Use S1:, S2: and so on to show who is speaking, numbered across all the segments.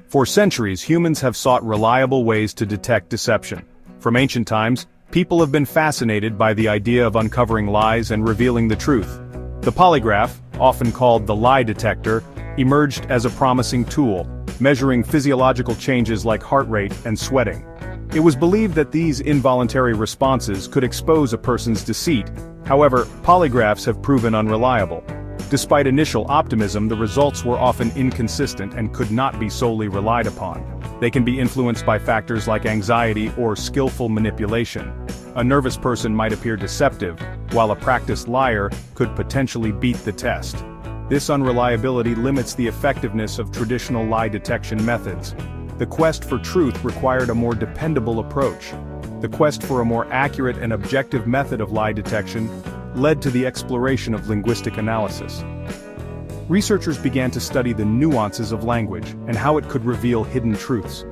S1: For centuries, humans have sought reliable ways to detect deception. From ancient times, people have been fascinated by the idea of uncovering lies and revealing the truth. The polygraph, often called the lie detector, emerged as a promising tool, measuring physiological changes like heart rate and sweating. It was believed that these involuntary responses could expose a person's deceit. However, polygraphs have proven unreliable. Despite initial optimism, the results were often inconsistent and could not be solely relied upon. They can be influenced by factors like anxiety or skillful manipulation. A nervous person might appear deceptive, while a practiced liar could potentially beat the test. This unreliability limits the effectiveness of traditional lie detection methods. The quest for truth required a more dependable approach. The quest for a more accurate and objective method of lie detection led to the exploration of linguistic analysis. Researchers began to study the nuances of language and how it could reveal hidden truths.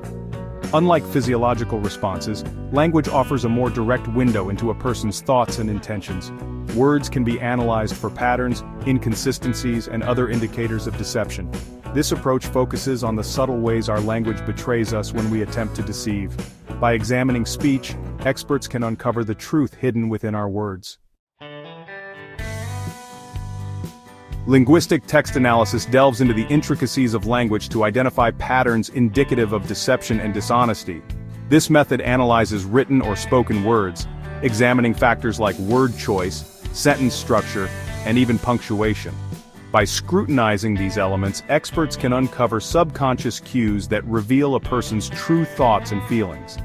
S1: Unlike physiological responses, language offers a more direct window into a person's thoughts and intentions. Words can be analyzed for patterns, inconsistencies, and other indicators of deception. This approach focuses on the subtle ways our language betrays us when we attempt to deceive. By examining speech, experts can uncover the truth hidden within our words. Linguistic text analysis delves into the intricacies of language to identify patterns indicative of deception and dishonesty. This method analyzes written or spoken words, examining factors like word choice, sentence structure, and even punctuation. By scrutinizing these elements, experts can uncover subconscious cues that reveal a person's true thoughts and feelings.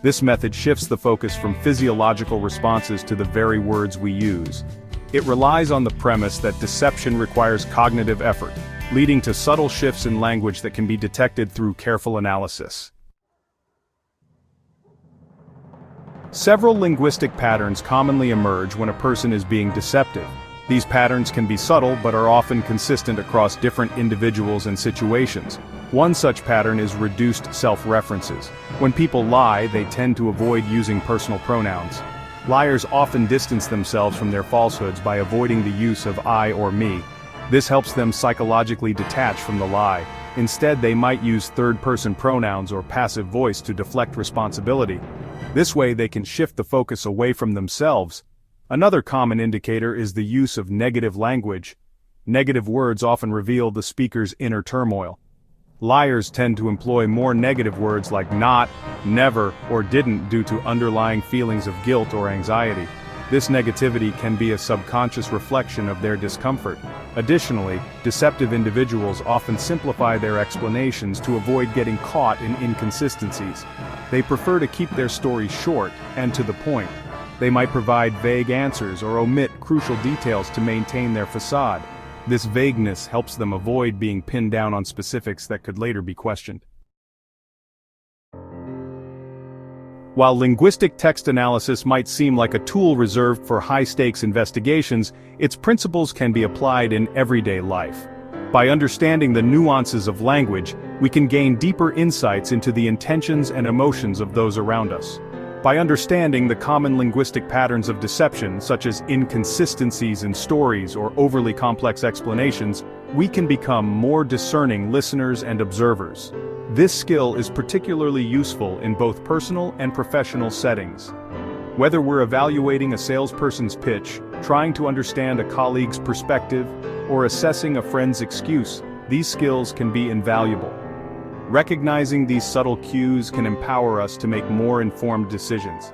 S1: This method shifts the focus from physiological responses to the very words we use. It relies on the premise that deception requires cognitive effort, leading to subtle shifts in language that can be detected through careful analysis. Several linguistic patterns commonly emerge when a person is being deceptive. These patterns can be subtle but are often consistent across different individuals and situations. One such pattern is reduced self-references. When people lie, they tend to avoid using personal pronouns. Liars often distance themselves from their falsehoods by avoiding the use of I or me. This helps them psychologically detach from the lie. Instead, they might use third-person pronouns or passive voice to deflect responsibility. This way they can shift the focus away from themselves. Another common indicator is the use of negative language. Negative words often reveal the speaker's inner turmoil. Liars tend to employ more negative words like not, never, or didn't due to underlying feelings of guilt or anxiety. This negativity can be a subconscious reflection of their discomfort. Additionally, deceptive individuals often simplify their explanations to avoid getting caught in inconsistencies. They prefer to keep their stories short and to the point. They might provide vague answers or omit crucial details to maintain their facade. This vagueness helps them avoid being pinned down on specifics that could later be questioned. While linguistic text analysis might seem like a tool reserved for high-stakes investigations, its principles can be applied in everyday life. By understanding the nuances of language, we can gain deeper insights into the intentions and emotions of those around us. By understanding the common linguistic patterns of deception, such as inconsistencies in stories or overly complex explanations, we can become more discerning listeners and observers. This skill is particularly useful in both personal and professional settings. Whether we're evaluating a salesperson's pitch, trying to understand a colleague's perspective, or assessing a friend's excuse, these skills can be invaluable. Recognizing these subtle cues can empower us to make more informed decisions.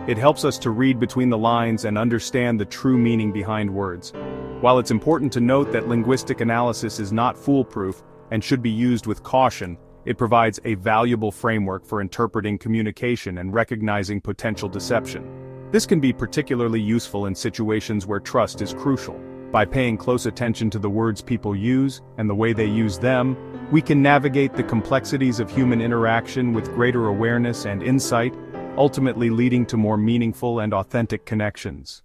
S1: It helps us to read between the lines and understand the true meaning behind words. While it's important to note that linguistic analysis is not foolproof and should be used with caution, it provides a valuable framework for interpreting communication and recognizing potential deception. This can be particularly useful in situations where trust is crucial. By paying close attention to the words people use and the way they use them, we can navigate the complexities of human interaction with greater awareness and insight, ultimately leading to more meaningful and authentic connections.